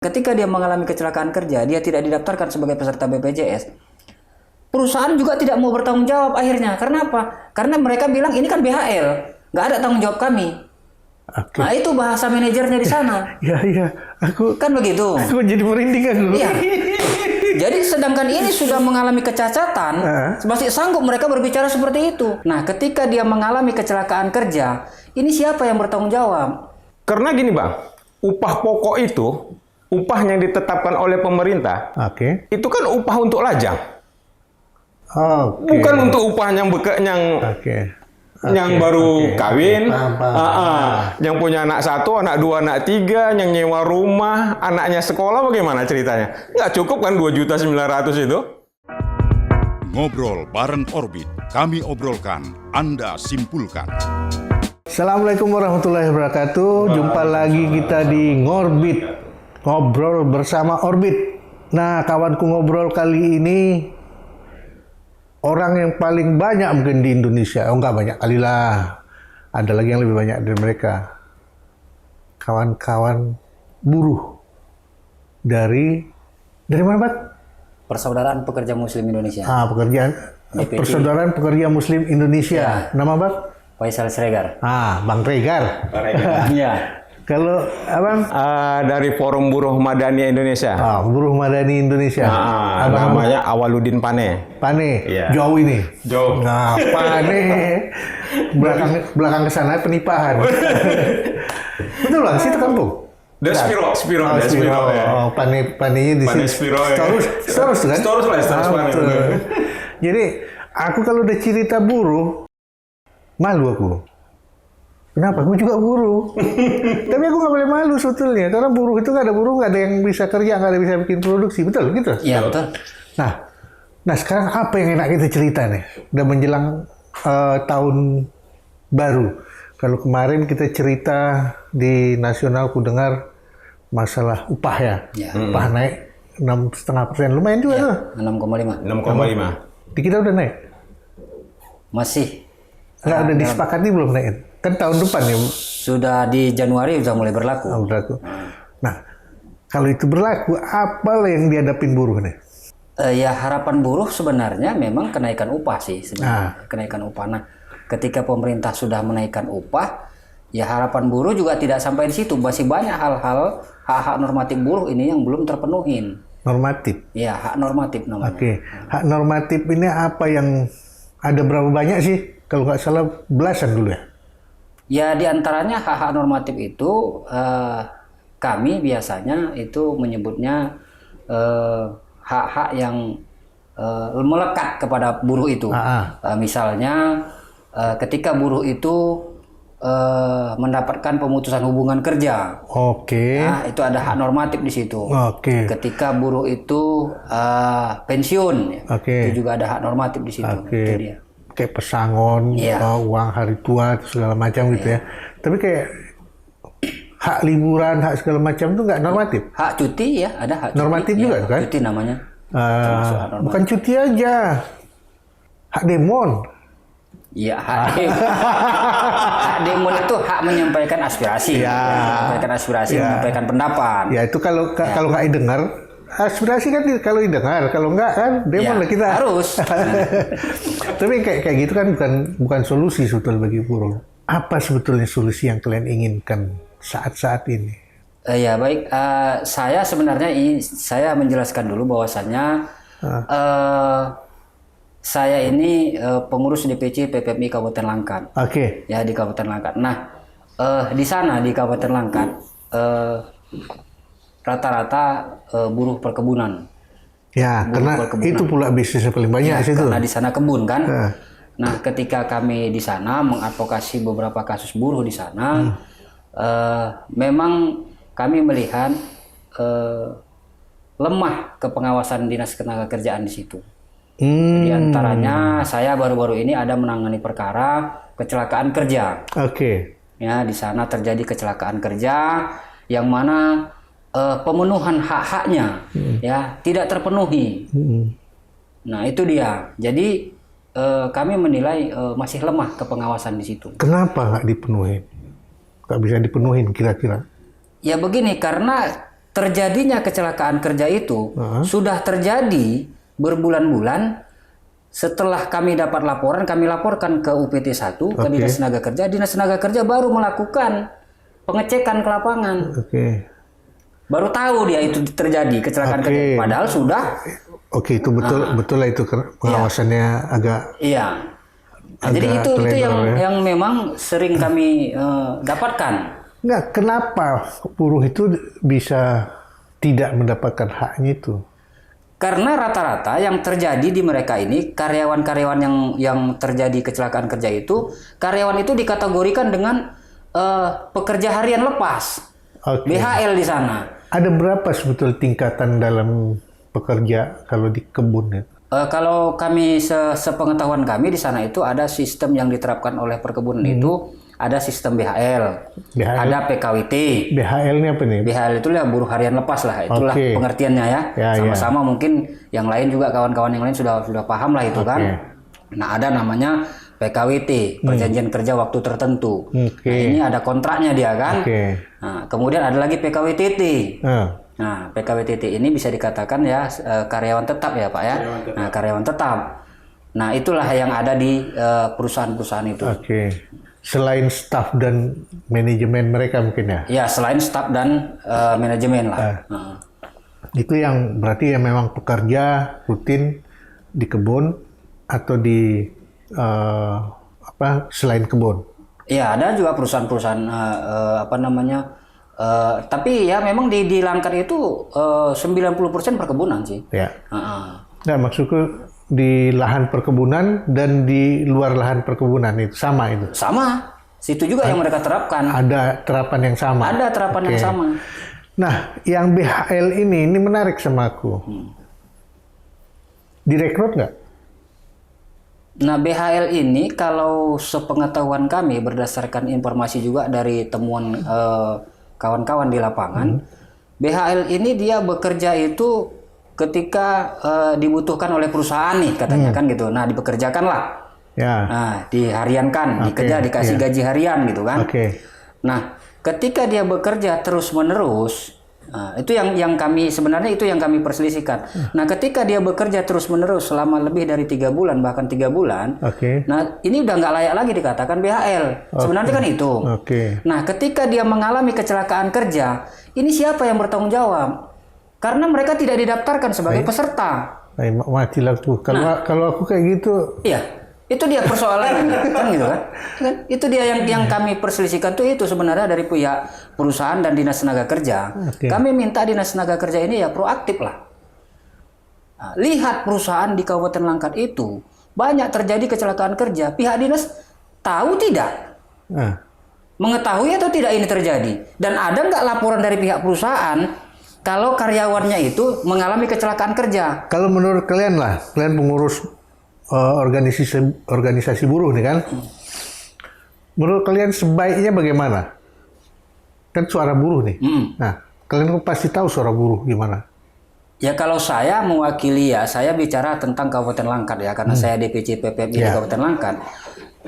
Ketika dia mengalami kecelakaan kerja, dia tidak didaftarkan sebagai peserta BPJS. Perusahaan juga tidak mau bertanggung jawab akhirnya. Karena apa? Karena mereka bilang ini kan BHL, nggak ada tanggung jawab kami. Oke. Nah itu bahasa manajernya di sana. Ya, aku Kan begitu. aku jadi merinding aku. Iya. Jadi sedangkan ini sudah mengalami kecacatan, masih sanggup mereka berbicara seperti itu. Nah ketika dia mengalami kecelakaan kerja, ini siapa yang bertanggung jawab? Karena gini Bang, upah pokok itu, upah yang ditetapkan oleh pemerintah, Oke. itu kan upah untuk lajang. Oke. Bukan untuk upah yang Oke. yang Oke, baru oke. kawin, Paham. yang punya anak 1, anak 2, anak 3, yang nyewa rumah, anaknya sekolah, bagaimana ceritanya? Nggak cukup kan 2.900.000 itu? Ngobrol bareng Orbit, kami obrolkan, Anda simpulkan. Assalamualaikum warahmatullahi wabarakatuh. Jumpa lagi kita di Ngorbit, ngobrol bersama Orbit. Nah, kawanku ngobrol kali ini orang yang paling banyak mungkin di Indonesia. Oh, enggak banyak kali lah. Ada lagi yang lebih banyak dari mereka. Kawan-kawan buruh dari mana, Pak? Persaudaraan Pekerja Muslim Indonesia. Persaudaraan Pekerja Muslim Indonesia. Nama, Pak? Faisal Siregar. Bang Regar. Iya. Kalau Abang? Dari Forum Buruh Madani Indonesia. Buruh Madani Indonesia. Abang Namanya Awaludin Pane. Pane, Iya. jauh ini. Jauh. Nah, Pane belakang ke sana penipahan. Betul Bang, situ kampung. Spiro. Oh, Panenya di Pane sini. Spiro, ya. Storus kan? Storus Pane. Betul. Jadi, aku kalau udah cerita buruh, malu aku. Kenapa? Aku juga buruh. Tapi aku nggak boleh malu sebetulnya. Karena buruh itu nggak ada buruh, nggak ada yang bisa kerja, nggak ada yang bisa bikin produksi. Betul gitu? Iya betul. Nah sekarang apa yang enak kita cerita nih? Udah menjelang tahun baru. Kalau kemarin kita cerita di nasional, ku dengar masalah upah ya. Ya. Upah naik 6,5%. Lumayan juga tuh. 6,5. 6,5. Di kita udah naik. Masih. Nggak udah disepakati belum naik? Kan tahun depan ya. Sudah di Januari sudah mulai berlaku. Berlaku. Nah, kalau itu berlaku, apa yang dihadapin buruh nih? Ya harapan buruh sebenarnya memang kenaikan upah sih sebenarnya. Kenaikan upah. Nah, ketika pemerintah sudah menaikkan upah, ya harapan buruh juga tidak sampai di situ. Masih banyak hal-hal hak-hak normatif buruh ini yang belum terpenuhin. Normatif. Ya, hak normatif namanya. Oke. Hak normatif ini apa yang ada berapa banyak sih? Kalau nggak salah belasan dulu ya? Ya, diantaranya hak-hak normatif itu kami biasanya itu menyebutnya hak-hak yang melekat kepada buruh itu. Misalnya ketika buruh itu mendapatkan pemutusan hubungan kerja. Oke. Nah, itu ada hak normatif di situ. Oke. Ketika buruh itu pensiun, Oke. itu juga ada hak normatif di situ. Oke. Itu dia. Kayak pesangon, uang hari tua, segala macam gitu ya. Tapi kayak hak liburan, hak segala macam itu nggak normatif. Hak cuti ya, ada hak cuti. Normatif juga hak kan? Cuti namanya. Termasuk hak normatif. Bukan cuti aja, hak demon. Iya, hak demo. Hak demo itu hak menyampaikan aspirasi. Menyampaikan aspirasi, menyampaikan pendapat. Ya itu kalau nggak didengar, aspirasi kan kalau didengar, kalau nggak kan demo lah kita. Harus. Tapi kayak gitu kan bukan solusi sebetulnya bagi buruh. Apa sebetulnya solusi yang kalian inginkan saat-saat ini? Ya baik, saya sebenarnya saya menjelaskan dulu bahwasannya saya ini pengurus DPC PPMI Kabupaten Langkat. Oke. Ya di Kabupaten Langkat. Nah di sana di Kabupaten Langkat rata-rata buruh perkebunan. Ya, karena itu pula bisnis yang paling banyak situ. Karena di sana kebun kan. Nah, ketika kami di sana mengadvokasi beberapa kasus buruh di sana, memang kami melihat lemah kepengawasan Dinas Ketenagakerjaan di situ. Di antaranya saya baru-baru ini ada menangani perkara kecelakaan kerja. Oke. Ya, di sana terjadi kecelakaan kerja yang mana pemenuhan hak-haknya ya tidak terpenuhi. Nah, itu dia. Jadi kami menilai masih lemah kepengawasan di situ. Kenapa nggak dipenuhi? Nggak bisa dipenuhin kira-kira? Ya begini, karena terjadinya kecelakaan kerja itu sudah terjadi berbulan-bulan. Setelah kami dapat laporan, kami laporkan ke UPT 1, ke Dinas Tenaga Kerja. Dinas Tenaga Kerja baru melakukan pengecekan ke lapangan. Baru tahu dia itu terjadi kecelakaan kerja. Padahal sudah. Itu betul lah itu pengawasannya agak. Iya. Nah, jadi itu yang memang sering kami dapatkan. Nggak, kenapa buruh itu bisa tidak mendapatkan haknya itu? Karena rata-rata yang terjadi di mereka ini karyawan-karyawan yang terjadi kecelakaan kerja itu, karyawan itu dikategorikan dengan pekerja harian lepas, BHL di sana. Ada berapa sebetulnya tingkatan dalam pekerja kalau di kebun itu? Kalau kami sepengetahuan kami di sana itu ada sistem yang diterapkan oleh perkebunan itu. Ada sistem BHL, ada PKWT. BHL ini apa nih? BHL itu ya buruh harian lepas lah, itulah pengertiannya ya. Sama-sama mungkin yang lain juga kawan-kawan yang lain sudah paham lah itu kan. Nah ada namanya PKWT, perjanjian kerja waktu tertentu. Nah, ini ada kontraknya dia kan. Nah, kemudian ada lagi PKWTT. Nah PKWTT ini bisa dikatakan ya karyawan tetap ya Pak ya. Nah karyawan tetap. Nah itulah yang ada di perusahaan-perusahaan itu. Selain staf dan manajemen mereka mungkin ya? Ya, selain staf dan manajemen lah. Itu yang berarti yang memang pekerja rutin di kebun atau di selain kebun? Iya, ada juga perusahaan-perusahaan tapi ya memang di Langkat itu 90% perkebunan sih. Ya. Nah, maksudku di lahan perkebunan dan di luar lahan perkebunan itu sama itu? Sama. Situ juga yang mereka terapkan. Ada terapan yang sama? Ada terapan yang sama. Nah, yang BHL ini menarik sama aku. Direkrut nggak? Nah, BHL ini kalau sepengetahuan kami berdasarkan informasi juga dari temuan kawan-kawan di lapangan, BHL ini dia bekerja itu ketika dibutuhkan oleh perusahaan nih katanya kan gitu. Nah dipekerjakan lah, nah dihariankan, dikasih gaji harian gitu kan. Nah ketika dia bekerja terus menerus, itu yang kami sebenarnya itu yang kami perselisihkan. Nah ketika dia bekerja terus menerus selama lebih dari 3 bulan bahkan 3 bulan, nah ini udah nggak layak lagi dikatakan BHL. Sebenarnya kan itu. Nah ketika dia mengalami kecelakaan kerja, ini siapa yang bertanggung jawab? Karena mereka tidak didaftarkan sebagai peserta. Matilah tuh. Kalau aku kayak gitu. Iya, itu dia persoalan kan gitu kan. Itu dia yang kami perselisihkan tuh itu sebenarnya dari pihak perusahaan dan Dinas Tenaga Kerja. Kami minta Dinas Tenaga Kerja ini ya proaktif lah. Nah, lihat perusahaan di Kabupaten Langkat itu banyak terjadi kecelakaan kerja. Pihak dinas tahu tidak? Mengetahui atau tidak ini terjadi? Dan ada nggak laporan dari pihak perusahaan kalau karyawannya itu mengalami kecelakaan kerja? Kalau menurut kalian lah, kalian pengurus organisasi buruh nih kan, menurut kalian sebaiknya bagaimana? Kan suara buruh nih. Nah, kalian pasti tahu suara buruh gimana? Ya kalau saya mewakili ya, saya bicara tentang Kabupaten Langkat ya, karena saya DPC PPMI di Kabupaten Langkat.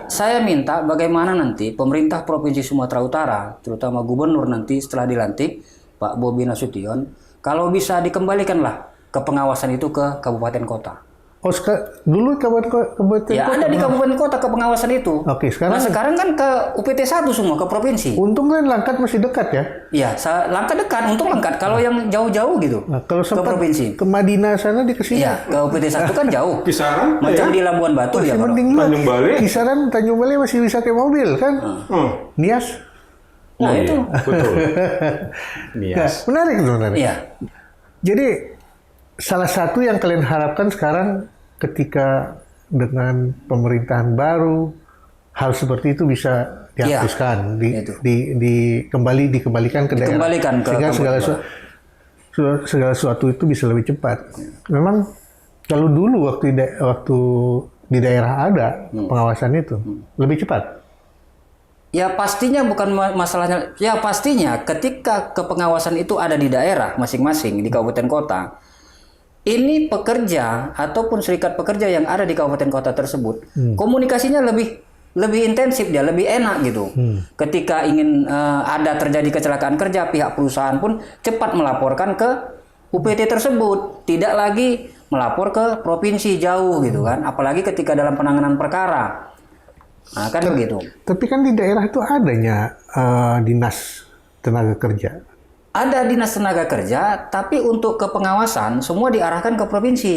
Saya minta bagaimana nanti pemerintah Provinsi Sumatera Utara, terutama gubernur nanti setelah dilantik, Pak Bobi Nasution, kalau bisa dikembalikanlah ke pengawasan itu ke kabupaten kota. Dulu kabupaten ya, kota? Ada di kabupaten kota ke pengawasan itu. Sekarang? Nah, sekarang kan ke UPT 1 semua, ke provinsi. Untung kan Langkat masih dekat ya? Iya, Langkat dekat, untung Langkat. Kalau yang jauh-jauh gitu, kalau ke provinsi. Ke Madinah sana dikasih? Iya, ke UPT 1 kan jauh. Kisaran? Macam di Labuan Batu ya. Tanjung Balai? Kisaran Tanjung Balai masih bisa pakai mobil kan? Nias? Nah itu betul. Menarik tuh, menarik. Iya. Jadi salah satu yang kalian harapkan sekarang ketika dengan pemerintahan baru hal seperti itu bisa dihapuskan, dikembalikan ke daerah, sehingga segala sesuatu itu bisa lebih cepat. Memang kalau dulu waktu di daerah ada pengawasan itu lebih cepat. Ya pastinya bukan masalahnya. Ya pastinya ketika kepengawasan itu ada di daerah masing-masing di kabupaten kota, ini pekerja ataupun serikat pekerja yang ada di kabupaten kota tersebut komunikasinya lebih lebih intensif dia, lebih enak gitu. Ketika ingin ada terjadi kecelakaan kerja, pihak perusahaan pun cepat melaporkan ke UPT tersebut, tidak lagi melapor ke provinsi jauh gitu kan, apalagi ketika dalam penanganan perkara. Nah, kan begitu. Tapi kan di daerah itu adanya dinas tenaga kerja. Ada dinas tenaga kerja, tapi untuk ke pengawasan semua diarahkan ke provinsi.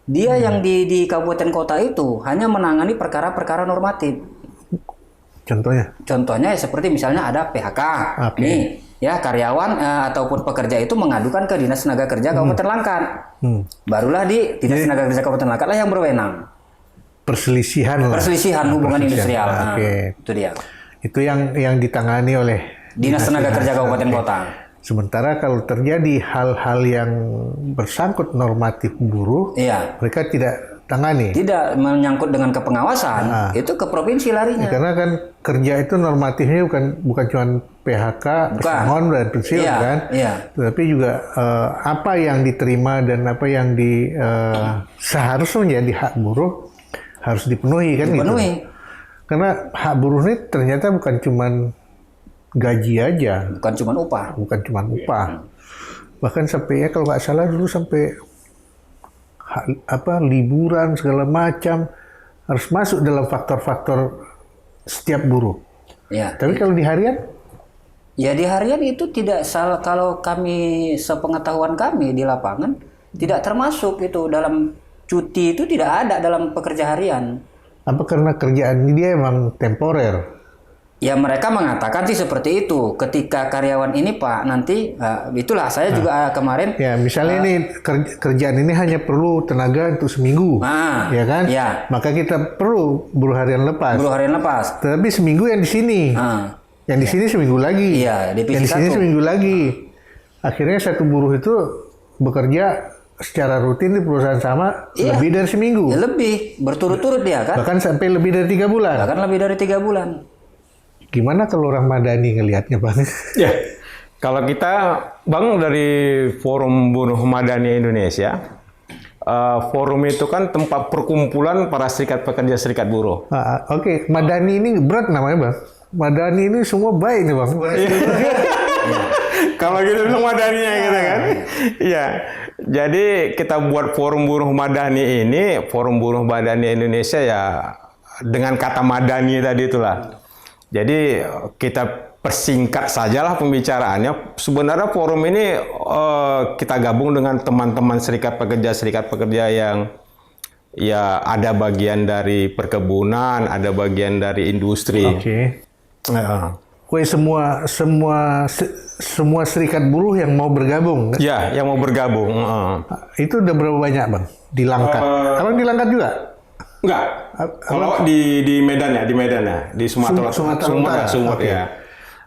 Dia yang di kabupaten kota itu hanya menangani perkara-perkara normatif. Contohnya seperti misalnya ada PHK. Nih, ya karyawan ataupun pekerja itu mengadukan ke Dinas Tenaga Kerja Kabupaten Langkat. Barulah di Dinas Tenaga Kerja Kabupaten Langkat lah yang berwenang. Perselisihan hubungan industrial. Nah, itu dia. Itu yang ditangani oleh Dinas Tenaga Kerja Kabupaten Kota. Sementara kalau terjadi hal-hal yang bersangkut normatif buruh, mereka tidak tangani. Tidak menyangkut dengan kepengawasan, itu ke provinsi larinya. Karena kan kerja itu normatifnya bukan cuma PHK, pesangon dan pensiun kan, tetapi juga apa yang diterima dan apa yang seharusnya menjadi hak buruh harus dipenuhi kan gitu. Karena hak buruh ini ternyata bukan cuma gaji aja, bukan cuma upah, bahkan sampai kalau nggak salah dulu sampai liburan segala macam harus masuk dalam faktor-faktor setiap buruh. Tapi kalau di harian? Ya di harian itu tidak salah, kalau kami sepengetahuan kami di lapangan tidak termasuk itu dalam cuti, itu tidak ada dalam pekerja harian. Apa karena kerjaan dia emang temporer? Ya mereka mengatakan sih seperti itu. Ketika karyawan ini Pak nanti itulah saya juga kemarin. Ya misalnya ini kerjaan ini hanya perlu tenaga untuk seminggu, ya kan? Maka kita perlu buruh harian lepas. Tetapi seminggu yang di sini, yang di sini seminggu lagi, yang di sini seminggu lagi. Akhirnya satu buruh itu bekerja secara rutin di perusahaan sama lebih dari seminggu. Lebih berturut-turut dia kan? Bahkan sampai lebih dari 3 bulan. Gimana kalau orang Madani ngelihatnya Bang? Ya, kalau kita Bang dari Forum Buruh Madani Indonesia, forum itu kan tempat perkumpulan para serikat pekerja serikat buruh. Oke. Madani ini berat namanya Bang. Madani ini semua baik nih Bang. Kalau gitu bilang Madaninya gitu kan. Iya. Jadi kita buat Forum Buruh Madani ini, Forum Buruh Madani Indonesia ya dengan kata Madani tadi itulah. Jadi kita persingkat sajalah pembicaraannya. Sebenarnya forum ini kita gabung dengan teman-teman serikat pekerja yang ya ada bagian dari perkebunan, ada bagian dari industri. Semua serikat buruh yang mau bergabung? Ya, yang mau bergabung. Itu udah berapa banyak Bang di Langkat? Abang di Langkat juga? Enggak. Kalau di Medan ya, di Sumatera Utara. Ya.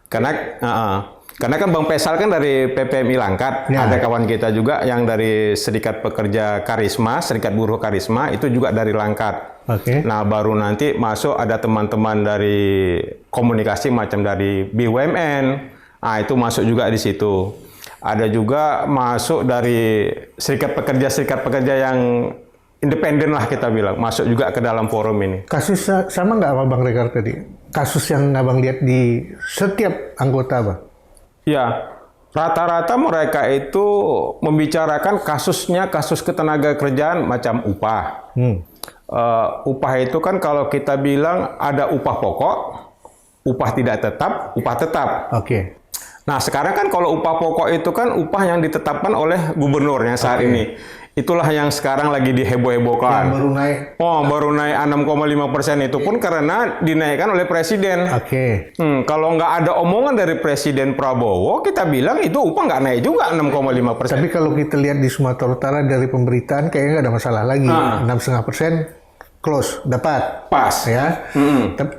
Karena kan Bang Faisal kan dari PPMI Langkat, ada kawan kita juga yang dari Serikat Pekerja Karisma, Serikat Buruh Karisma itu juga dari Langkat. Nah, baru nanti masuk ada teman-teman dari komunikasi macam dari BUMN. Nah, itu masuk juga di situ. Ada juga masuk dari serikat pekerja yang independen lah kita bilang, masuk juga ke dalam forum ini. Kasus sama nggak sama Bang Rekar tadi? Kasus yang Abang lihat di setiap anggota Bang? Ya, rata-rata mereka itu membicarakan kasus ketenaga kerjaan macam upah. Upah itu kan kalau kita bilang ada upah pokok, upah tidak tetap, upah tetap. Nah, sekarang kan kalau upah pokok itu kan upah yang ditetapkan oleh gubernurnya saat ini. Itulah yang sekarang lagi diheboh-hebohkan. Yang baru naik. Baru naik 6,5% itu pun karena dinaikkan oleh Presiden. Kalau nggak ada omongan dari Presiden Prabowo, kita bilang itu upah nggak naik juga 6,5%. Tapi kalau kita lihat di Sumatera Utara dari pemberitaan kayaknya nggak ada masalah lagi. 6,5% close, dapat. Pas. Ya.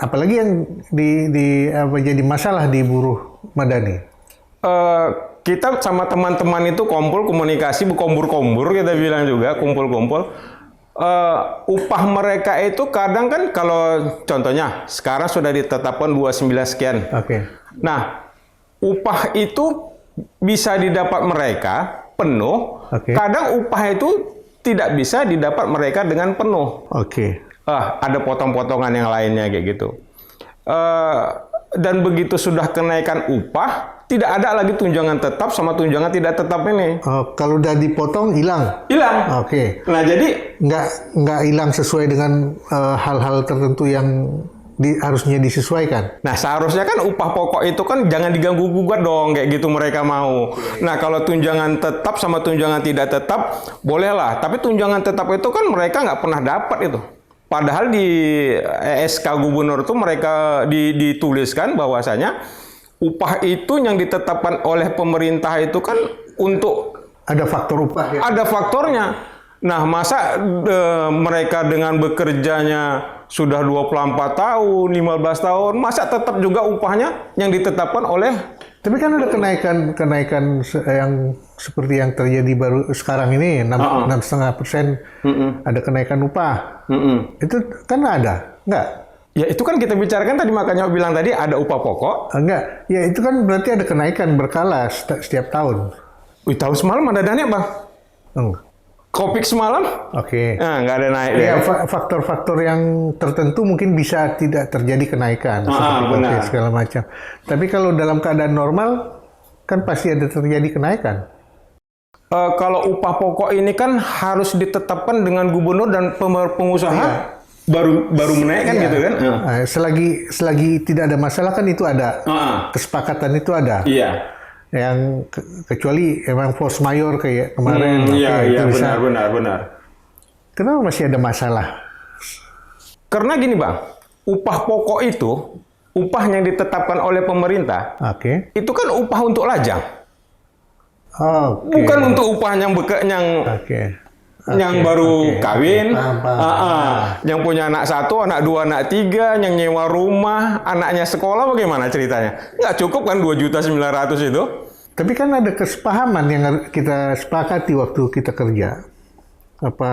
Apalagi yang jadi masalah di buruh Madani? Kita sama teman-teman itu komunikasi berkombur-kombur, kita bilang juga kumpul-kumpul. Upah mereka itu kadang kan kalau contohnya sekarang sudah ditetapkan 29 sekian. Nah, upah itu bisa didapat mereka penuh. Kadang upah itu tidak bisa didapat mereka dengan penuh. ada potong-potongan yang lainnya kayak gitu. Dan begitu sudah kenaikan upah, tidak ada lagi tunjangan tetap sama tunjangan tidak tetap ini. Kalau udah dipotong hilang. Hilang. Oke. Nah, jadi Nggak hilang sesuai dengan hal-hal tertentu yang harusnya disesuaikan. nah, seharusnya kan upah pokok itu kan jangan diganggu-gugat dong, kayak gitu mereka mau. Nah, kalau tunjangan tetap sama tunjangan tidak tetap, bolehlah. Tapi tunjangan tetap itu kan mereka nggak pernah dapat itu. Padahal di SK Gubernur itu mereka dituliskan bahwasanya upah itu yang ditetapkan oleh pemerintah itu kan untuk Ada faktor upah ya? ada faktornya. Nah, masa mereka dengan bekerjanya sudah 24 tahun, 15 tahun, masa tetap juga upahnya yang ditetapkan oleh... Tapi kan ada kenaikan yang seperti yang terjadi baru sekarang ini, 6,5%, ada kenaikan upah. Itu kan ada, enggak? Ya, itu kan kita bicarakan tadi, makanya aku bilang tadi ada upah pokok. Enggak, ya itu kan berarti ada kenaikan berkala setiap tahun. Wih, tahun semalam ada naik, Bang. Kopik semalam? Oke. Nah, nggak ada naik Ya, deh. faktor-faktor yang tertentu mungkin bisa tidak terjadi kenaikan seperti benar. COVID segala macam. Tapi kalau dalam keadaan normal kan pasti ada terjadi kenaikan. Kalau upah pokok ini kan harus ditetapkan dengan gubernur dan pengusaha baru menaikkan Iya. gitu kan? Nah, selagi tidak ada masalah kan itu ada kesepakatan itu ada. Iya. Yang kecuali emang force majeure kayak kemarin. Iya, itu bisa. benar. Kenapa masih ada masalah? Karena gini, Bang, upah pokok itu, upah yang ditetapkan oleh pemerintah, Oke. itu kan upah untuk lajang. Oke. Bukan untuk upah yang Oke. yang baru kawin, Paham. yang punya anak 1, anak 2, anak 3, yang nyewa rumah, anaknya sekolah, bagaimana ceritanya? Nggak cukup kan 2.900.000 itu? Tapi kan ada kesepahaman yang kita sepakati waktu kita kerja. Apa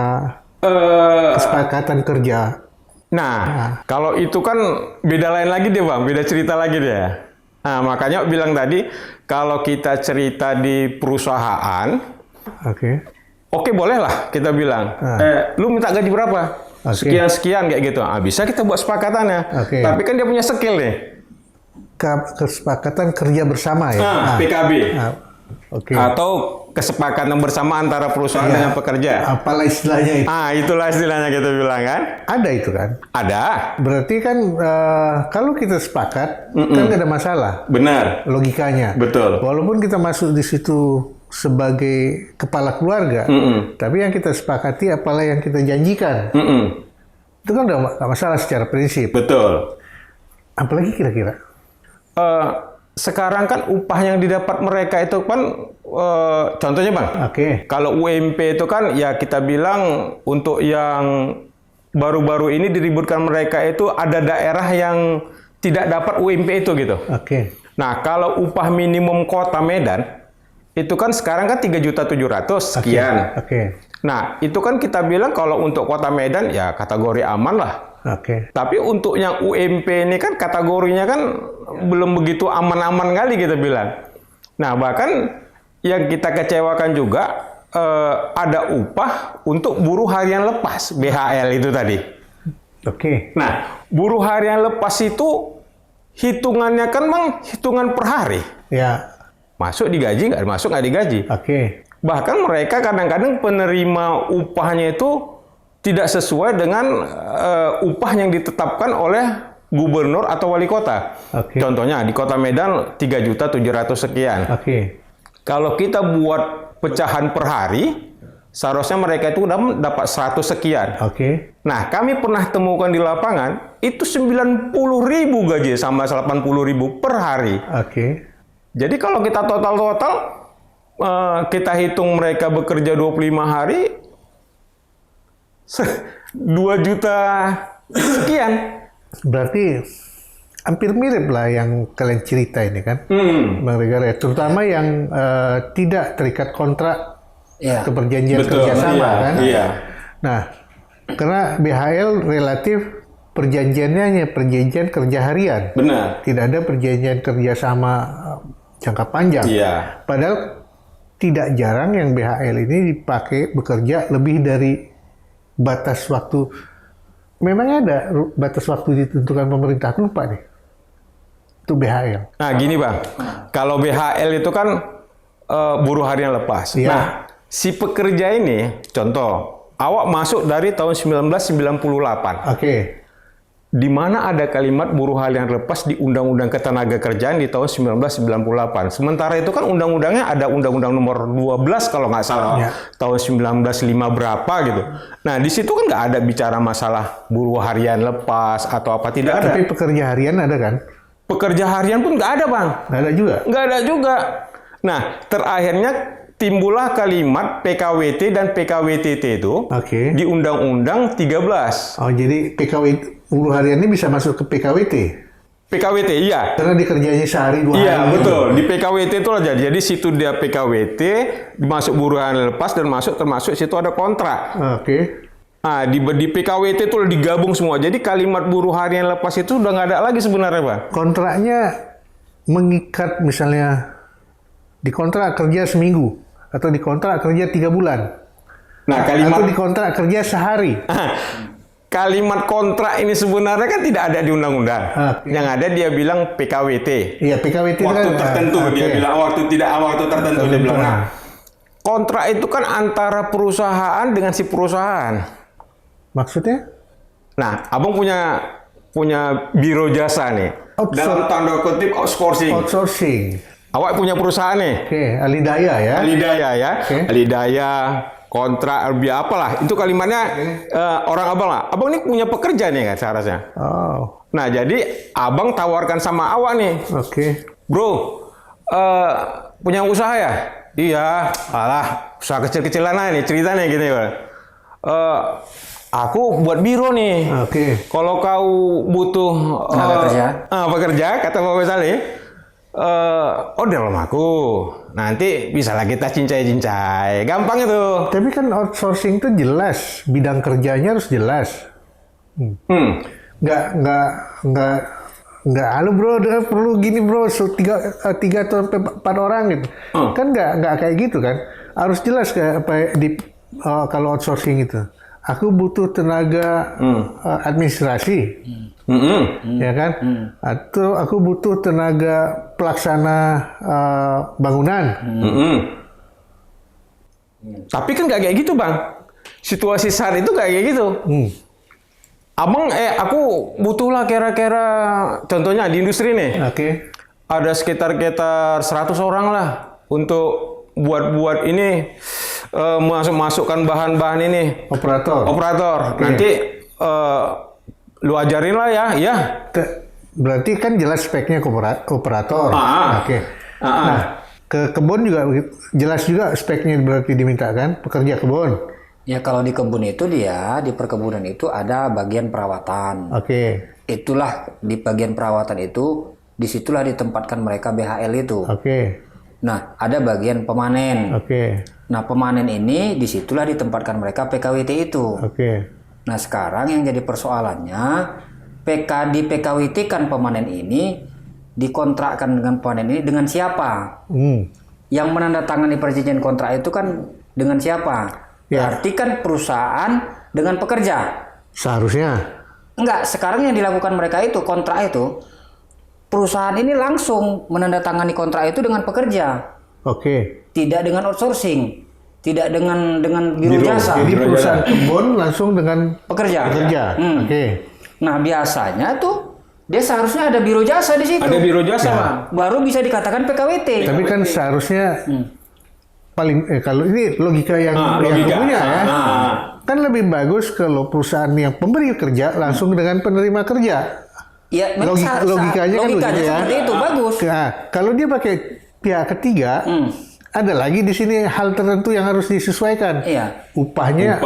kesepakatan kerja? Nah, kalau itu kan beda lain lagi deh, Bang, beda cerita lagi deh. Nah, makanya bilang tadi, kalau kita cerita di perusahaan, oke, boleh lah kita bilang, lu minta gaji berapa? Sekian-sekian kayak gitu. Bisa kita buat sepakatannya. Tapi kan dia punya skill nih. Kesepakatan kerja bersama ya? PKB. Oke. Atau kesepakatan bersama antara perusahaan dengan pekerja. Apalah istilahnya itu? Itulah istilahnya kita bilang kan. Ada itu kan? Ada. Berarti kan kalau kita sepakat, kan nggak ada masalah. Benar. Logikanya. Betul. Walaupun kita masuk di situ sebagai kepala keluarga, tapi yang kita sepakati apalah yang kita janjikan. Itu kan nggak masalah secara prinsip. Betul. Apalagi kira-kira? Sekarang kan upah yang didapat mereka itu kan, contohnya Bang, kalau UMP itu kan ya kita bilang untuk yang baru-baru ini diributkan mereka itu ada daerah yang tidak dapat UMP itu gitu. Nah, kalau upah minimum kota Medan itu kan sekarang kan 3.700.000 sekian. Nah, itu kan kita bilang kalau untuk kota Medan ya kategori aman lah. Tapi untuk yang UMP ini kan kategorinya kan belum begitu aman-aman kali kita bilang. Nah, bahkan yang kita kecewakan juga ada upah untuk buruh harian lepas, BHL itu tadi. Nah, buruh harian lepas itu hitungannya kan Bang, hitungan per hari. Masuk digaji, nggak masuk nggak digaji. Bahkan mereka kadang-kadang penerima upahnya itu tidak sesuai dengan upah yang ditetapkan oleh gubernur atau wali kota. Contohnya di kota Medan 3.700.000 sekian. Kalau kita buat pecahan per hari, seharusnya mereka itu dapat 100 sekian. Nah, kami pernah temukan di lapangan itu 90.000 gaji sama 80.000 per hari. Jadi kalau kita total kita hitung mereka bekerja 25 hari 2 juta sekian. Berarti hampir mirip lah yang kalian cerita ini kan, Bang Regara. Terutama yang tidak terikat kontrak atau perjanjian kerjasama kan. Nah, karena BHL relatif perjanjiannya hanya perjanjian kerja harian. Tidak ada perjanjian kerjasama jangka panjang. Padahal tidak jarang yang BHL ini dipakai bekerja lebih dari batas waktu memang ada batas waktu ditentukan pemerintah, aku lupa nih. Itu BHL. Nah, gini Bang. Kalau BHL itu kan buruh harian lepas. Iya. Nah, si pekerja ini, contoh, awak masuk dari tahun 1998. Oke. Di mana ada kalimat buruh harian lepas di Undang-Undang Ketenagakerjaan di tahun 1998. Sementara itu kan undang-undangnya ada Undang-Undang nomor 12 kalau nggak salah, Ya. tahun 1905 berapa gitu. Nah, di situ kan nggak ada bicara masalah buruh harian lepas atau apa, tidak ada. Tapi pekerja harian ada kan? Pekerja harian pun nggak ada, Bang. Nggak ada juga. Nggak ada juga. Nah, terakhirnya timbullah kalimat PKWT dan PKWTT itu Oke. di Undang-Undang 13. Oh, jadi PKWT buruh harian ini bisa masuk ke PKWT? PKWT, iya. Karena dikerjanya sehari 2 hari. Iya, gitu. betul. Di PKWT itu lah jadi. Jadi situ dia PKWT, masuk buruh harian lepas dan termasuk situ ada kontrak. Oke. Nah, di PKWT itu digabung semua. Jadi kalimat buruh harian lepas itu udah nggak ada lagi sebenarnya, Pak. Kontraknya mengikat, misalnya dikontrak kerja seminggu atau dikontrak kerja 3 bulan. Nah, kalimat Atau dikontrak kerja sehari. kalimat kontrak ini sebenarnya kan tidak ada di undang-undang. Oke. Yang ada dia bilang PKWT. Iya, PKWT itu Waktu kan, tertentu dia oke. bilang, waktu tertentu dia bilang. Nah, kontrak itu kan antara perusahaan dengan si perusahaan. Maksudnya? Nah, abang punya biro jasa nih. Dalam tanda kutip outsourcing. Outsourcing. Awak punya perusahaan nih. Oke, Alidaya ya. Alidaya ya. Oke. Alidaya, kontrak, apalah. Itu kalimatnya orang abang lah. Abang ini punya pekerja nih kan seharusnya. Oh, Nah, jadi abang tawarkan sama awak nih. oke. Bro, punya usaha ya? Iya, alah, usaha kecil-kecilan aja nih ceritanya gitu ya. Aku buat biro nih. Oke. Kalau kau butuh Tenaga kerja. pekerja, kata Bapak Saleh, order sama aku. Nanti bisa lah kita cincai-cincai. Gampang itu. Tapi kan outsourcing itu jelas, bidang kerjanya harus jelas. Nggak, halo bro, perlu gini bro, tiga atau 4 orang gitu. Kan nggak kayak gitu kan. Harus jelas kayak apa kalau outsourcing itu. Aku butuh tenaga administrasi, ya kan? Atau aku butuh tenaga pelaksana bangunan. Tapi kan nggak kayak gitu, Bang. Situasi saat itu nggak kayak gitu. Abang, aku butuhlah kira-kira, contohnya di industri nih. Oke. Ada sekitar 100 orang lah untuk buat ini, masukkan bahan-bahan ini. Operator. Nanti lu ajarin lah ya. Ya. Berarti kan jelas speknya operator. Oke. Nah, ke kebun juga jelas juga speknya berarti diminta kan, pekerja kebun. Ya kalau di kebun itu di perkebunan itu ada bagian perawatan. Oke. Itulah di bagian perawatan itu, disitulah ditempatkan mereka BHL itu. Oke. Nah, ada bagian pemanen. Oke. Nah, pemanen ini disitulah ditempatkan mereka PKWT itu. Oke. Nah, sekarang yang jadi persoalannya, di PKWT kan pemanen ini dikontrakkan dengan pemanen ini dengan siapa? Yang menandatangani perjanjian kontrak itu kan dengan siapa? Ya. Berarti kan perusahaan dengan pekerja. Seharusnya. Enggak, sekarang yang dilakukan mereka itu, kontrak itu, perusahaan ini langsung menandatangani kontrak itu dengan pekerja. Oke. Tidak dengan outsourcing, tidak dengan biro jasa. Jadi perusahaan kebun langsung dengan Pekerja. Oke. Nah, biasanya tuh dia seharusnya ada biro jasa di situ. Ada biro jasa, Bang. Baru bisa dikatakan PKWT. Tapi kan seharusnya kalau ini logika yang aku punya ya. Kan lebih bagus kalau perusahaan yang pemberi kerja langsung dengan penerima kerja. Ya, Logikanya kan begitu ya. seperti itu bagus. Nah, kalau dia pakai pihak ketiga, ada lagi di sini hal tertentu yang harus disesuaikan. Iya. Upahnya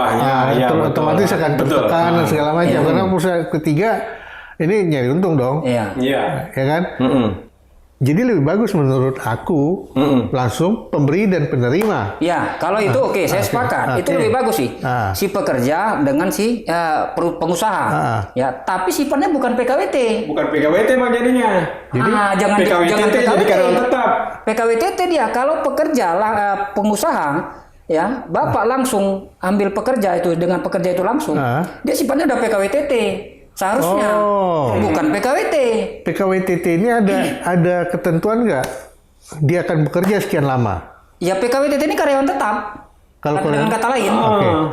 iya, otomatis betul. akan tertekan dan segala macam. Karena perusahaan ketiga ini nyari untung dong. Iya. Ya kan? Jadi lebih bagus menurut aku langsung pemberi dan penerima. Ya, kalau itu oke, saya sepakat. Itu lebih bagus sih. Si pekerja dengan si pengusaha. Ya, tapi sifatnya bukan PKWT. Bukan PKWT Bang jadinya. Jangan PKWT jangan jadi karyawan tetap. PKWT dia kalau pekerja pengusaha ya, bapak langsung ambil pekerja itu dengan pekerja itu langsung, dia sifatnya udah PKWTT seharusnya, bukan PKWT. PKWTT ini ada ketentuan nggak? Dia akan bekerja sekian lama? Ya PKWTT ini karyawan tetap. Dengan kata lain,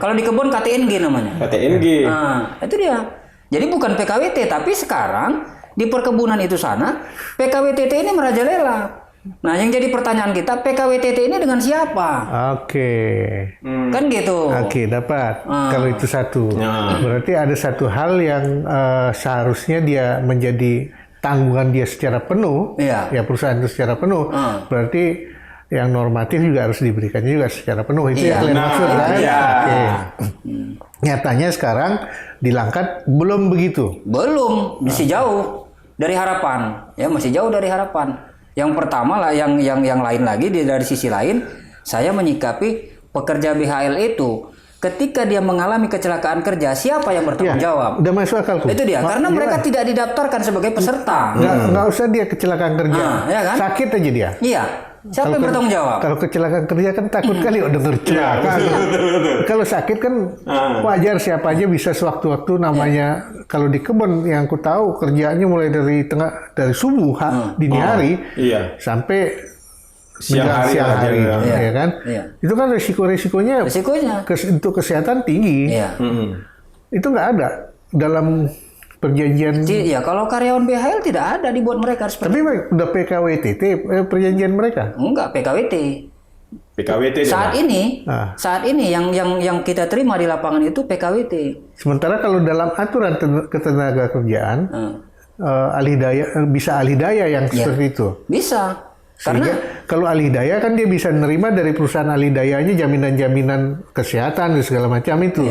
kalau di kebun KTNG namanya. KTNG. Nah, itu dia. Jadi bukan PKWT, tapi sekarang di perkebunan itu sana, PKWTT ini merajalela. Nah, yang jadi pertanyaan kita, PKWTT ini dengan siapa? Oke. Kan gitu. Oke, dapat. Kalau itu satu. Berarti ada satu hal yang seharusnya dia menjadi tanggungan dia secara penuh, ya perusahaan itu secara penuh. Berarti yang normatif juga harus diberikan juga secara penuh. Itu yang kalian maksud kan? Oke. Nyatanya sekarang di Langkat belum begitu. Belum, masih jauh dari harapan. Ya, masih jauh dari harapan. Yang pertama lah, yang lain lagi dari sisi lain, saya menyikapi pekerja BHL itu ketika dia mengalami kecelakaan kerja, siapa yang bertanggung jawab? Udah masuk akalku. Itu dia, karena mereka tidak didaftarkan sebagai peserta. Nggak usah dia kecelakaan kerja, ya kan? sakit aja dia. Iya. Siapa yang bertanggung jawab? Kalau kecelakaan kerja kan takut kali denger kecelakaan. Kalau sakit kan wajar, siapa aja bisa sewaktu-waktu namanya. Kalau di kebun yang ku tahu kerjaannya mulai dari subuh dini hari sampai siang hari, ya kan? Itu kan resikonya untuk kesehatan tinggi. Itu nggak ada dalam perjanjian. Ya, kalau karyawan BHL tidak ada dibuat mereka seperti. Tapi udah PKWTT perjanjian mereka? Enggak, PKWT. Saat ini yang kita terima di lapangan itu PKWT. Sementara kalau dalam aturan ketenaga kerjaan bisa alih daya yang seperti itu. Bisa. Karena kalau alih daya kan dia bisa menerima dari perusahaan alih dayanya jaminan-jaminan kesehatan dan segala macam itu.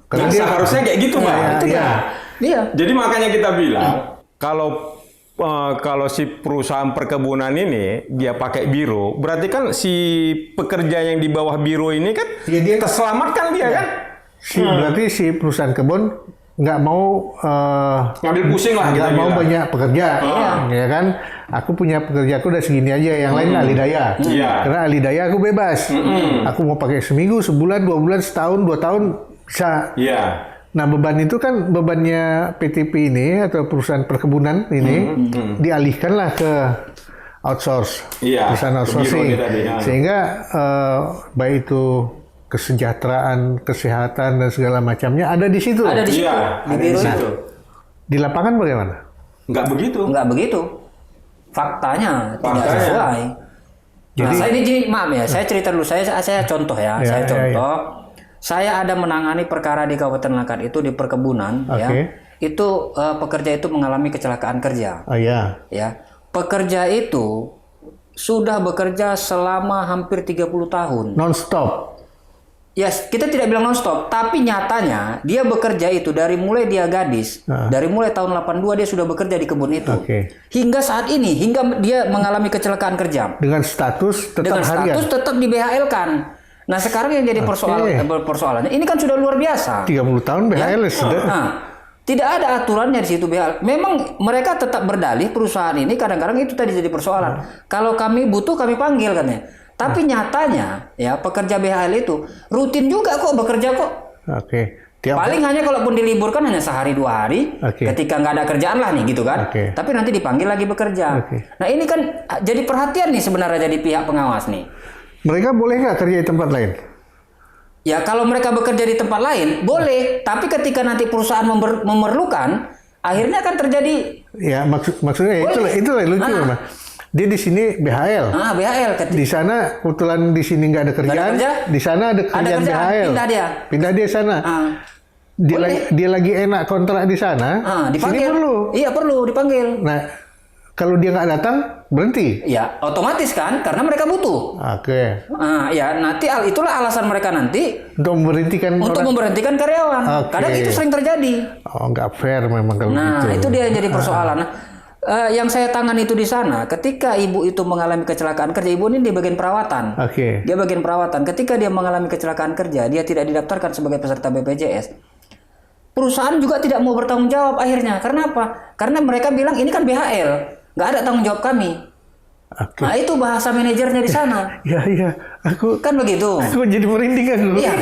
Karena dia seharusnya kayak gitu, Pak. Iya. Jadi makanya kita bilang kalau si perusahaan perkebunan ini dia pakai biro, berarti kan si pekerja yang di bawah biro ini kan dia terselamatkan dia kan? Berarti si perusahaan kebun nggak mau ngambil pusing lah, nggak mau banyak pekerja, ya kan? Aku punya pekerjaku udah segini aja, yang lain alih daya. Karena alih daya aku bebas. Aku mau pakai seminggu, sebulan, 2 bulan, setahun, 2 tahun bisa. Nah, beban itu kan bebannya PTP ini atau perusahaan perkebunan ini dialihkanlah ke outsource, perusahaan outsourcing, sehingga baik itu kesejahteraan, kesehatan dan segala macamnya ada di situ. Ada di situ. Di biro itu. Di lapangan bagaimana? Nggak begitu. Faktanya tidak sesuai. Jadi, maaf ya, saya cerita dulu. Saya contoh ya. Saya contoh. Saya ada menangani perkara di Kabupaten Langkat itu di perkebunan, ya. Itu pekerja itu mengalami kecelakaan kerja. Ya. Pekerja itu sudah bekerja selama hampir 30 tahun. Non-stop. Ya, kita tidak bilang non-stop, tapi nyatanya dia bekerja itu dari mulai dia gadis, dari mulai tahun 82 dia sudah bekerja di kebun itu. Hingga saat ini, hingga dia mengalami kecelakaan kerja. Dengan status tetap harian. Dengan status tetap di BHL kan. Nah, sekarang yang jadi persoalannya, ini kan sudah luar biasa. 30 tahun BHL sudah. Tidak ada aturannya di situ BHL. Memang mereka tetap berdalih perusahaan ini kadang-kadang itu tadi jadi persoalan. Kalau kami butuh kami panggil katanya. Tapi nyatanya ya pekerja BHL itu rutin juga kok bekerja kok. Paling hanya kalaupun diliburkan hanya sehari 2 hari. Ketika nggak ada kerjaan lah nih gitu kan. Tapi nanti dipanggil lagi bekerja. Nah, ini kan jadi perhatian nih sebenarnya dari pihak pengawas nih. Mereka boleh nggak kerja di tempat lain? Ya, kalau mereka bekerja di tempat lain, boleh. Tapi ketika nanti perusahaan memerlukan, akhirnya akan terjadi. Ya, maksudnya itulah lucu memang. Dia di sini BHL. BHL. Di sana kebetulan di sini nggak ada kerjaan. Di sana ada kerjaan BHL. Pindah dia sana. Dia lagi enak kontrak di sana. Dipanggil. Sini perlu. Iya, perlu dipanggil. Nah, kalau dia nggak datang, berhenti. Ya, otomatis kan, karena mereka butuh. Ya, nanti itulah alasan mereka nanti untuk memberhentikan karyawan. Kadang itu sering terjadi. Nggak fair memang kalau gitu. Nah, itu dia yang jadi persoalan. Yang saya tangani itu di sana, ketika ibu itu mengalami kecelakaan kerja, ibu ini di bagian perawatan. Dia bagian perawatan. Ketika dia mengalami kecelakaan kerja, dia tidak didaftarkan sebagai peserta BPJS. Perusahaan juga tidak mau bertanggung jawab akhirnya. Karena apa? Karena mereka bilang ini kan BHL. Nggak ada tanggung jawab kami. Oke. Nah, itu bahasa manajernya di sana. Iya. Aku Kan begitu. jadi merinding aku. Iya.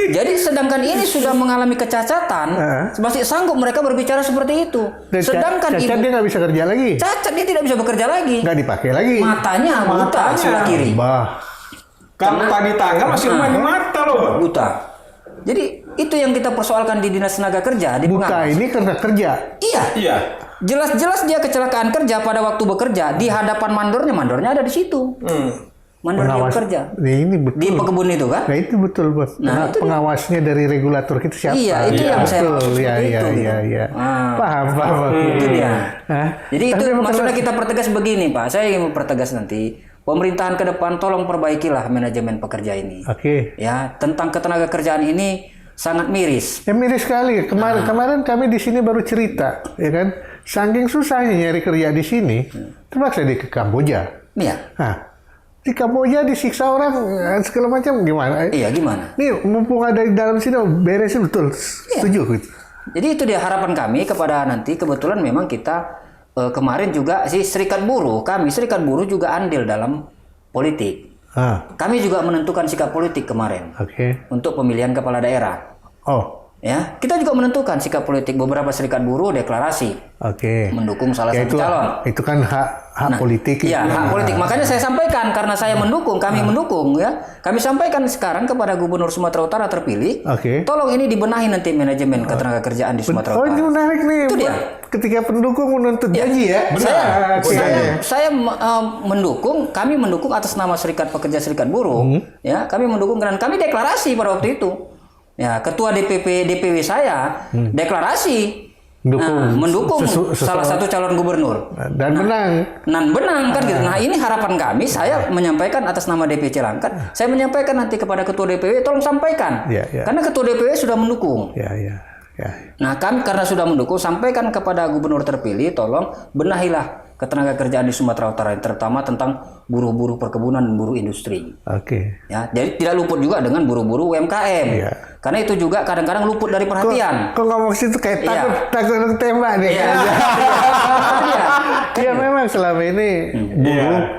Jadi sedangkan ini sudah mengalami kecacatan, masih sanggup mereka berbicara seperti itu. Dan Sedangkan cacat ibu dia nggak bisa kerja lagi. cacat, dia tidak bisa bekerja lagi. Nggak dipakai lagi. Matanya buta sebelah kiri. Bah. Kalau tadi tangan masih rumah di mata loh. Buta. Jadi itu yang kita persoalkan di Dinas Tenaga Kerja di Buta pengawas. ini karena kerja. Iya. Iya. Jelas-jelas dia kecelakaan kerja pada waktu bekerja di hadapan mandornya ada di situ. Mandor dia bekerja Nah, ini betul. di pekebun itu kan? Nah itu betul, Bos. Nah, itu pengawasnya dari regulator kita siapa? Iya, itu yang saya betul. maksud Iya, seperti iya, itu, iya, gitu. iya. Ah. Paham aku. Itu dia. Hah? Jadi itu Tapi maksudnya kita pertegas begini, Pak. Saya ingin mempertegas nanti pemerintahan ke depan tolong perbaikilah manajemen pekerja ini. Oke. Ya, tentang ketenaga kerjaan ini sangat miris. Ya miris sekali. Kemarin kami di sini baru cerita, ya kan? Saking susahnya nyari kerja di sini, terpaksa dia ke Kamboja. Iya. Nah, di Kamboja disiksa orang segala macam gimana? Iya, gimana? Nih mumpung ada di dalam sini beresin betul. Setuju gitu. Jadi itu dia harapan kami kepada nanti kebetulan memang kita kemarin juga si serikat buruh juga andil dalam politik. Kami juga menentukan sikap politik kemarin Oke. untuk pemilihan kepala daerah. Oh, Ya, kita juga menentukan sikap politik. Beberapa serikat buruh deklarasi oke. mendukung salah Ya, satu calon. Itu kan hak politik. Iya, hak politik. Makanya saya sampaikan karena saya mendukung, kami mendukung ya. Kami sampaikan sekarang kepada Gubernur Sumatera Utara terpilih. Oke. Tolong ini dibenahi nanti manajemen ketenaga kerjaan di Sumatera Oh, ini Utara. menarik nih. Itu dia. Ketika pendukung menuntut gaji ya. Saya mendukung, kami mendukung atas nama Serikat Pekerja Serikat Buruh. Ya, kami mendukung dan kami deklarasi pada waktu itu. Ya, ketua DPW saya deklarasi mendukung salah satu calon gubernur dan menang. kan gitu. Nah, ini harapan kami, saya menyampaikan atas nama DPC Langkat, saya menyampaikan nanti kepada ketua DPW tolong sampaikan. Ya. Karena ketua DPW sudah mendukung. Ya. Nah, kami karena sudah mendukung, sampaikan kepada gubernur terpilih, tolong benahilah ketenaga kerjaan di Sumatera Utara, terutama tentang buruh-buruh perkebunan dan buruh industri. Oke. Ya, jadi tidak luput juga dengan buruh-buruh UMKM. Iya. Karena itu juga kadang-kadang luput dari perhatian. Kok ngomong situ kayak Iya. takut tembak deh. Iya. Ya memang selama ini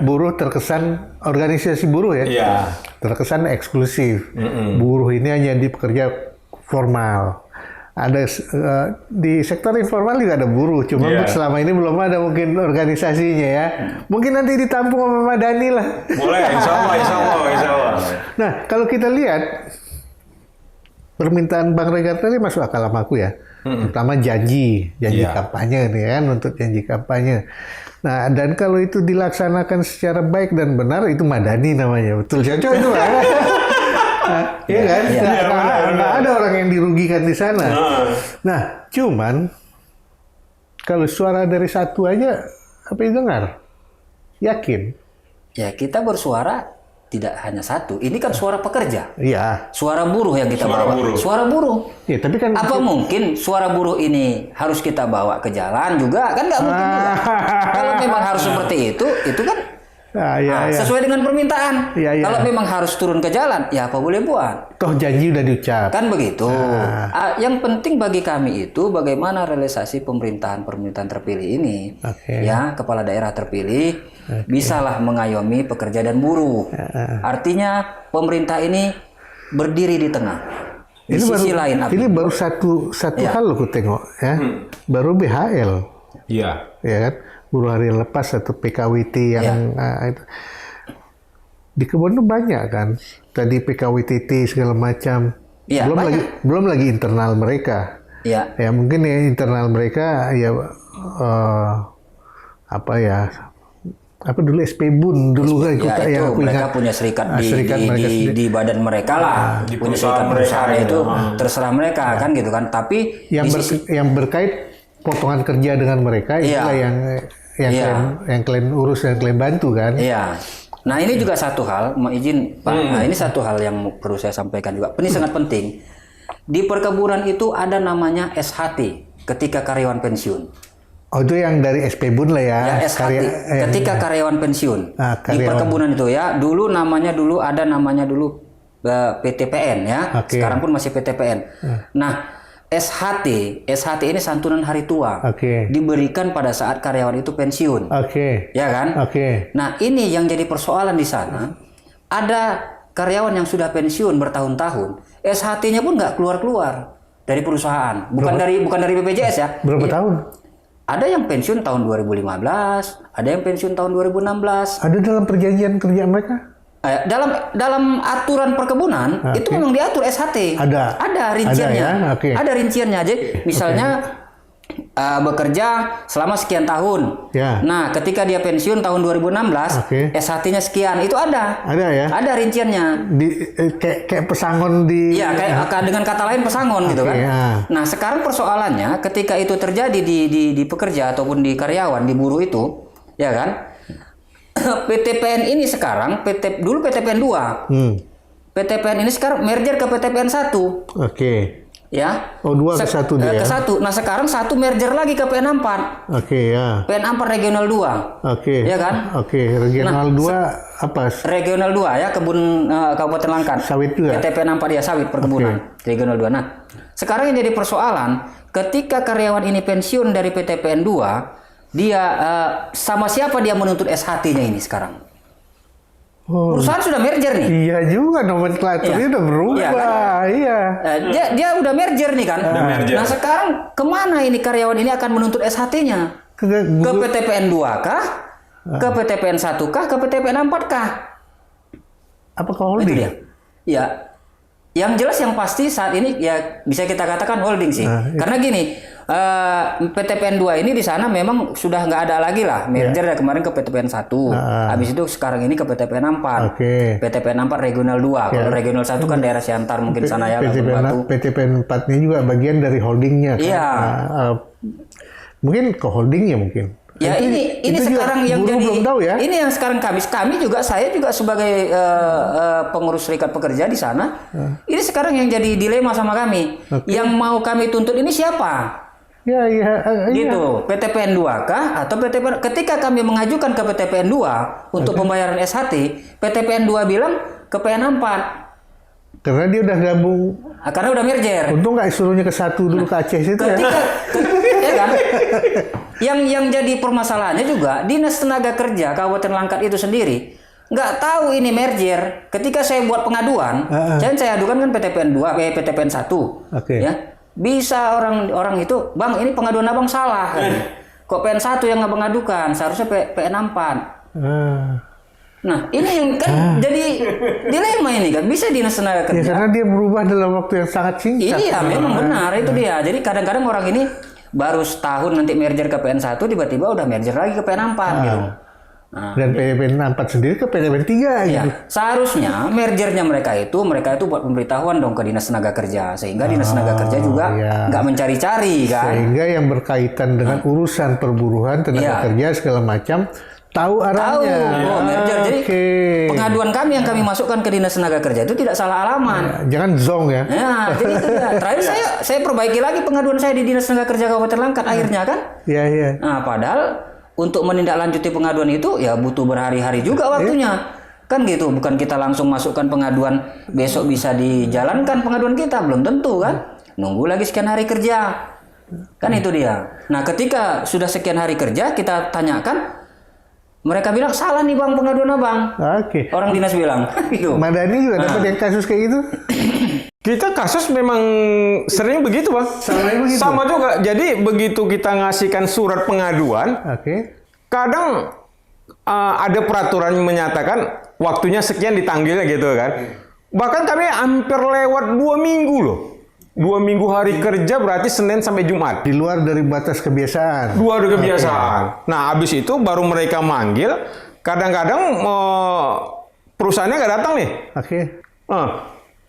buruh terkesan organisasi buruh ya. Iya. Terkesan eksklusif. Buruh ini hanya di pekerja formal. Ada di sektor informal juga ada buruh, cuma selama ini belum ada mungkin organisasinya ya. Mungkin nanti ditampung sama Madani lah. Boleh, insya Allah. Nah, kalau kita lihat permintaan Bang Regar tadi masuk akal sama aku ya. Pertama janji kampanye nih kan, untuk janji kampanye. Nah, dan kalau itu dilaksanakan secara baik dan benar, itu Madani namanya. Betul, cocok itu lah. Iya kan? Nggak ada orang yang dirugikan di sana. Nah, cuman kalau suara dari satu aja apa yang dengar? Yakin? Ya, kita bersuara tidak hanya satu. Ini kan suara pekerja. Iya. Suara buruh yang kita bawa. Suara buruh. Ya, tapi kan Apa mungkin suara buruh ini harus kita bawa ke jalan juga? Kan nggak mungkin juga. Kalau memang harus seperti itu kan sesuai dengan permintaan. Kalau memang harus turun ke jalan, ya apa boleh buat. Toh janji udah diucap. Kan begitu. Yang penting bagi kami itu bagaimana realisasi pemerintahan terpilih ini. Ya, kepala daerah terpilih bisalah mengayomi pekerja dan buruh. Artinya pemerintah ini berdiri di tengah. Di sisi lain. Ini baru satu hal loh aku tengok ya. Baru BHL. Iya. Ya kan? Buruh harian lepas atau PKWT yang itu. Di kebun itu banyak kan. Tadi PKWTT segala macam. Ya, belum lagi internal mereka. Ya. Ya mungkin ya internal mereka ya apa dulu SPBUN dulu kan itu mereka punya serikat di badan mereka lah, punya serikat perusahaan itu terserah mereka kan gitu kan. Tapi yang berkait potongan kerja dengan mereka itulah yang kalian urus dan kalian bantu kan. Iya. Nah, ini juga satu hal, mau izin Pak. Nah, ini satu hal yang perlu saya sampaikan juga. Ini sangat penting. Di perkebunan itu ada namanya SHT ketika karyawan pensiun. Oh, itu yang dari SPBUN lah ya. Ya, SHT ketika karyawan pensiun. Di perkebunan itu ya. Dulu ada namanya PTPN ya. Sekarang pun masih PTPN. Nah, SHT ini santunan hari tua. Oke. Diberikan pada saat karyawan itu pensiun. Oke. Ya kan? Oke. Nah, ini yang jadi persoalan di sana. Ada karyawan yang sudah pensiun bertahun-tahun, SHT-nya pun nggak keluar-keluar dari perusahaan. Bukan dari BPJS ya. Berapa tahun? Ada yang pensiun tahun 2015, ada yang pensiun tahun 2016. Ada dalam perjanjian kerja mereka? Dalam aturan perkebunan itu memang diatur SHT. Ada rinciannya. Ada ya? Oke. Ada rinciannya aja. Misalnya bekerja selama sekian tahun. Ya. Nah, ketika dia pensiun tahun 2016, SHT-nya sekian. Itu ada. Ada ya? Ada rinciannya. Kayak pesangon di. Iya, kayak dengan kata lain pesangon gitu kan. Ya. Nah, sekarang persoalannya ketika itu terjadi di pekerja ataupun di karyawan, di buruh itu, ya kan? PTPN ini sekarang dulu PTPN 2. PTPN ini sekarang merger ke PTPN 1. Oke. Ya. Oh, 2 ke 1 dia. Ke 1. Nah, sekarang 1 merger lagi ke PN 4. Oke, ya. PN 4 regional 2. Oke. Ya kan? Oke, regional 2 apa? Regional 2 ya, kebun Kabupaten Langkat. Sawit juga. PTPN 4 ya, sawit perkebunan. Regional 2. Nah, sekarang yang jadi persoalan ketika karyawan ini pensiun dari PTPN 2, dia sama siapa dia menuntut SHT-nya ini sekarang? Perusahaan sudah merger nih. Iya juga, nomenklaturnya udah berubah. Iya. Dia udah merger nih kan. Nah, sekarang kemana ini karyawan ini akan menuntut SHT-nya? Ke PTPN 2 kah? Ke PTPN 1 kah? Ke PTPN 4 kah? Apakah holding? Itu dia. Ya. Yang jelas yang pasti saat ini ya bisa kita katakan holding sih. Karena gini, PTPN 2 ini di sana memang sudah nggak ada lagi lah merger ya kemarin ke PTPN 1. Habis itu sekarang ini ke PTPN 4. PTPN 4 regional 2. Kalau regional 1 kan daerah Siantar mungkin sana ya. PTPN 4 ini juga bagian dari holdingnya kan. Iya. Mungkin ke holdingnya mungkin. Ya ini sekarang yang jadi belum tahu ya. Ini yang sekarang saya juga sebagai pengurus serikat pekerja di sana. Ini sekarang yang jadi dilema sama kami. Yang mau kami tuntut ini siapa? Ya. Gitu. PTPN 2 kah atau PTPN ketika kami mengajukan ke PTPN 2 untuk pembayaran SHT, PTPN 2 bilang ke PN 4. Karena dia udah gabung. Karena udah merger. Untung nggak suruhnya ke 1 dulu ke Aceh situ ya. Ya kan? Yang jadi permasalahannya juga Dinas Tenaga Kerja Kabupaten Langkat itu sendiri nggak tahu ini merger. Ketika saya buat pengaduan, saya adukan kan PTPN 2, PTPN 1, ya bisa orang itu, bang ini pengaduan abang salah, kan? Kok PN 1 yang abang adukan, seharusnya PN 4. Nah ini yang kan jadi dilema ini kan, bisa Dinas Tenaga Kerja. Ya karena dia berubah dalam waktu yang sangat singkat. Iya memang benar itu dia. Jadi kadang-kadang orang ini baru setahun nanti merger ke PN 1 tiba-tiba udah merger lagi ke PN 4 gitu. Nah, dan PTPN 4 sendiri ke PTPN 3 iya, gitu. Seharusnya mergernya mereka itu buat pemberitahuan dong ke Dinas Tenaga Kerja sehingga Dinas Tenaga Kerja juga nggak mencari-cari kan. Sehingga yang berkaitan dengan urusan perburuhan tenaga kerja segala macam tahu arahnya. Merger. Jadi pengaduan kami yang kami masukkan ke Dinas Tenaga Kerja itu tidak salah alamat. Jangan zong ya. Jadi itu dia. Terakhir saya perbaiki lagi pengaduan saya di Dinas Tenaga Kerja Kabupaten Langkat akhirnya kan. Iya. Nah, padahal untuk menindaklanjuti pengaduan itu ya butuh berhari-hari juga waktunya. Kan gitu, bukan kita langsung masukkan pengaduan besok bisa dijalankan pengaduan kita, belum tentu kan. Nunggu lagi sekian hari kerja. Kan itu dia. Nah, ketika sudah sekian hari kerja kita tanyakan, mereka bilang salah nih bang pengaduan abang. Orang dinas bilang. Gitu. Madani juga dapat yang kasus kayak gitu. Kita kasus memang sering begitu bang. Sama juga. Jadi begitu kita ngasihkan surat pengaduan, kadang ada peraturan yang menyatakan waktunya sekian ditanggil gitu kan. Bahkan kami hampir lewat 2 minggu loh. 2 minggu hari kerja berarti Senin sampai Jumat. Di luar dari batas kebiasaan. Luar dari kebiasaan. Nah, habis itu baru mereka manggil. Kadang-kadang perusahaannya nggak datang nih.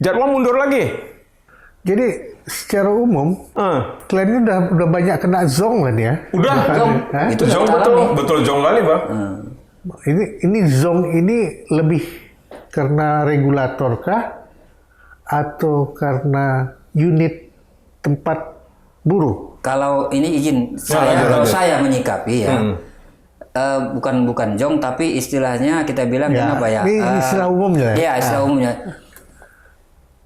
Jadwal mundur lagi. Jadi secara umum, kliennya udah banyak kena zong kan ya? Udah. Itu zong betul zong kali bang. Ini zong ini lebih karena regulator kah atau karena unit tempat buruh? Kalau ini izin saya menyikapi ya, bukan jong tapi istilahnya kita bilang apa ya? Ini istilah umumnya. Iya istilah umumnya.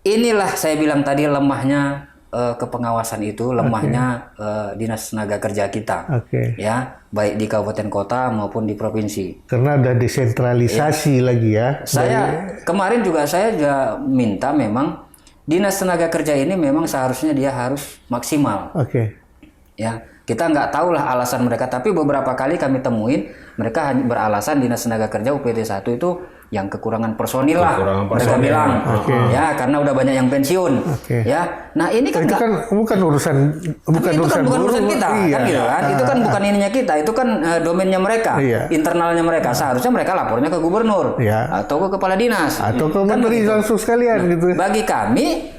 Inilah saya bilang tadi lemahnya kepengawasan itu lemahnya dinas tenaga kerja kita, Oke. ya baik di kabupaten kota maupun di provinsi. Karena ada desentralisasi lagi ya. Kemarin juga saya minta memang dinas tenaga kerja ini memang seharusnya dia harus maksimal. Oke. Ya, kita nggak tahu lah alasan mereka, tapi beberapa kali kami temuin mereka hanya beralasan dinas tenaga kerja UPT 1 itu yang kekurangan personil lah. Mereka bilang, ya karena udah banyak yang pensiun. Ya, nah ini kan bukan urusan bukan urusan kita, iya. kan gitu kan? Itu kan bukan ininya kita, itu kan domainnya mereka, internalnya mereka. Seharusnya mereka lapornya ke gubernur atau ke kepala dinas atau ke menteri langsung sekalian gitu. Bagi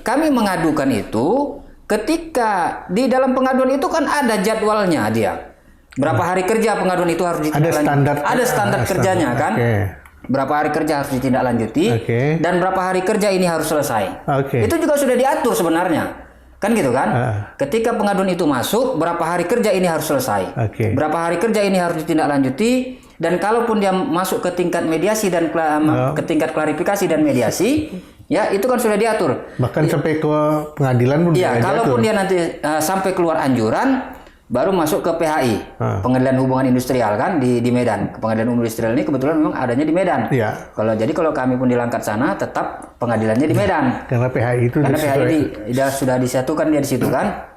kami mengadukan itu ketika di dalam pengaduan itu kan ada jadwalnya dia. Berapa hari kerja pengaduan itu harus ditindaklanjuti. Ada standar kerjanya kan? Berapa hari kerja harus ditindaklanjuti dan berapa hari kerja ini harus selesai. Itu juga sudah diatur sebenarnya. Kan gitu kan? Ketika pengaduan itu masuk, berapa hari kerja ini harus selesai. Berapa hari kerja ini harus ditindaklanjuti, dan kalaupun dia masuk ke tingkat mediasi dan ke tingkat klarifikasi dan mediasi, ya itu kan sudah diatur. Bahkan sampai ke pengadilan pun ya, kalaupun dia nanti sampai keluar anjuran, baru masuk ke PHI, Pengadilan Hubungan Industrial kan di Medan. Pengadilan Umum Industrial ini kebetulan memang adanya di Medan. Kalau kami pun di Langkat sana, tetap pengadilannya di Medan. Karena PHI itu sudah disatukan dia di situ kan,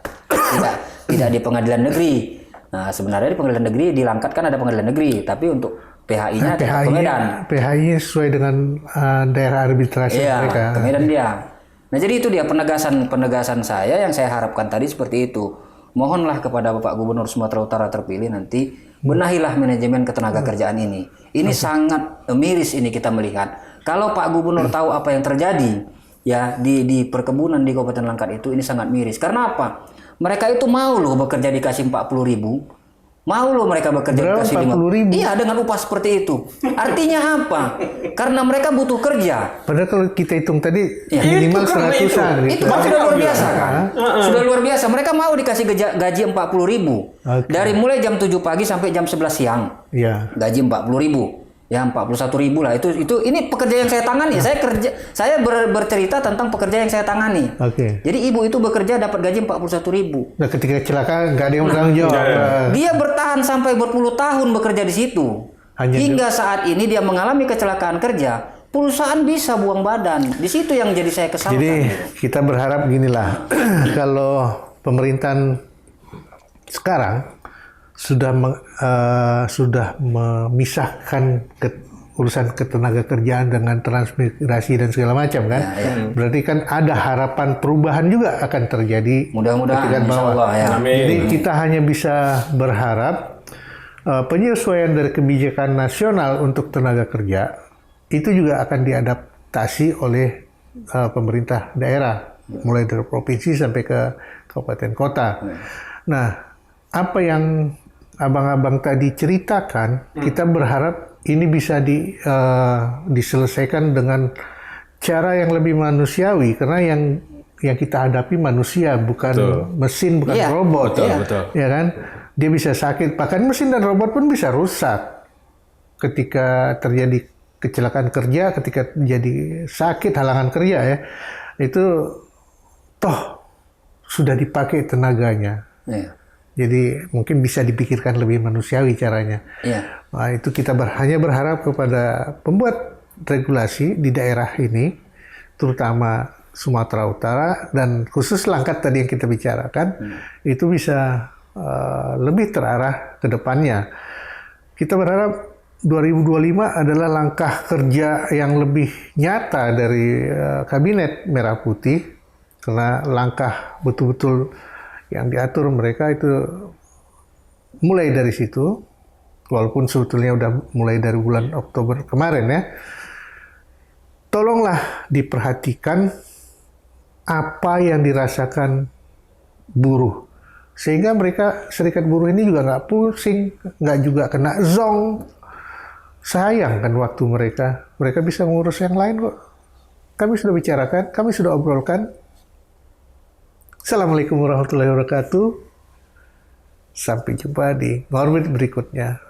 tidak di pengadilan negeri. Nah sebenarnya di pengadilan negeri di Langkat kan ada pengadilan negeri, tapi untuk PHI-nya tetap ke Medan. PHI sesuai dengan daerah arbitrasi mereka. Ke Medan dia. Nah jadi itu dia penegasan saya yang saya harapkan tadi seperti itu. Mohonlah kepada Bapak Gubernur Sumatera Utara terpilih nanti benahilah manajemen ketenaga kerjaan ini. Ini sangat miris ini kita melihat. Kalau Pak Gubernur tahu apa yang terjadi ya di perkebunan di Kabupaten Langkat itu, ini sangat miris. Karena apa? Mereka itu mau loh bekerja dikasih 40.000. Mau loh mereka bekerja dikasih 40.000. Iya, dengan upah seperti itu. Artinya apa? Karena mereka butuh kerja. Padahal kalau kita hitung tadi minimal 100-an. Itu kan sudah luar biasa kan? Sudah luar biasa. Mereka mau dikasih gaji 40.000. Dari mulai jam 7 pagi sampai jam 11 siang. Gaji 40.000. Ya 41.000 lah. Ini pekerja yang saya tangani. Saya bercerita tentang pekerja yang saya tangani. Jadi ibu itu bekerja dapat gaji 41.000. Nah ketika kecelakaan nggak ada yang bertanggung jawab. Dia bertahan sampai berpuluh tahun bekerja di situ. Hingga saat ini dia mengalami kecelakaan kerja. Perusahaan bisa buang badan. Di situ yang jadi saya kesalkan. Jadi kita berharap ginilah. Kalau pemerintahan sekarang sudah memisahkan urusan ketenaga kerjaan dengan transmigrasi dan segala macam kan, berarti kan ada harapan perubahan juga akan terjadi. Mudah-mudahan insyaallah ya. Jadi kita hanya bisa berharap penyesuaian dari kebijakan nasional untuk tenaga kerja itu juga akan diadaptasi oleh pemerintah daerah, mulai dari provinsi sampai ke kabupaten kota. Nah, apa yang abang-abang tadi ceritakan, kita berharap ini bisa diselesaikan dengan cara yang lebih manusiawi, karena yang kita hadapi manusia, bukan mesin, bukan robot. Betul. Ya kan? Dia bisa sakit, bahkan mesin dan robot pun bisa rusak ketika terjadi kecelakaan kerja, ketika terjadi sakit, halangan kerja ya. Itu toh sudah dipakai tenaganya. Jadi mungkin bisa dipikirkan lebih manusiawi caranya. Nah, itu kita hanya berharap kepada pembuat regulasi di daerah ini, terutama Sumatera Utara dan khusus Langkat tadi yang kita bicarakan, itu bisa lebih terarah ke depannya. Kita berharap 2025 adalah langkah kerja yang lebih nyata dari Kabinet Merah Putih, karena langkah betul-betul yang diatur mereka itu mulai dari situ, walaupun sebetulnya udah mulai dari bulan Oktober kemarin ya. Tolonglah diperhatikan apa yang dirasakan buruh, sehingga mereka serikat buruh ini juga nggak pusing, nggak juga kena zong. Sayang kan waktu mereka bisa mengurus yang lain kok. Kami sudah bicarakan, kami sudah obrolkan. Assalamualaikum warahmatullahi wabarakatuh. Sampai jumpa di Ngorbit berikutnya.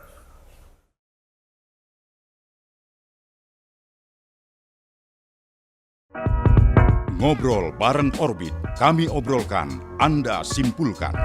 Ngobrol bareng Orbit, kami obrolkan, Anda simpulkan.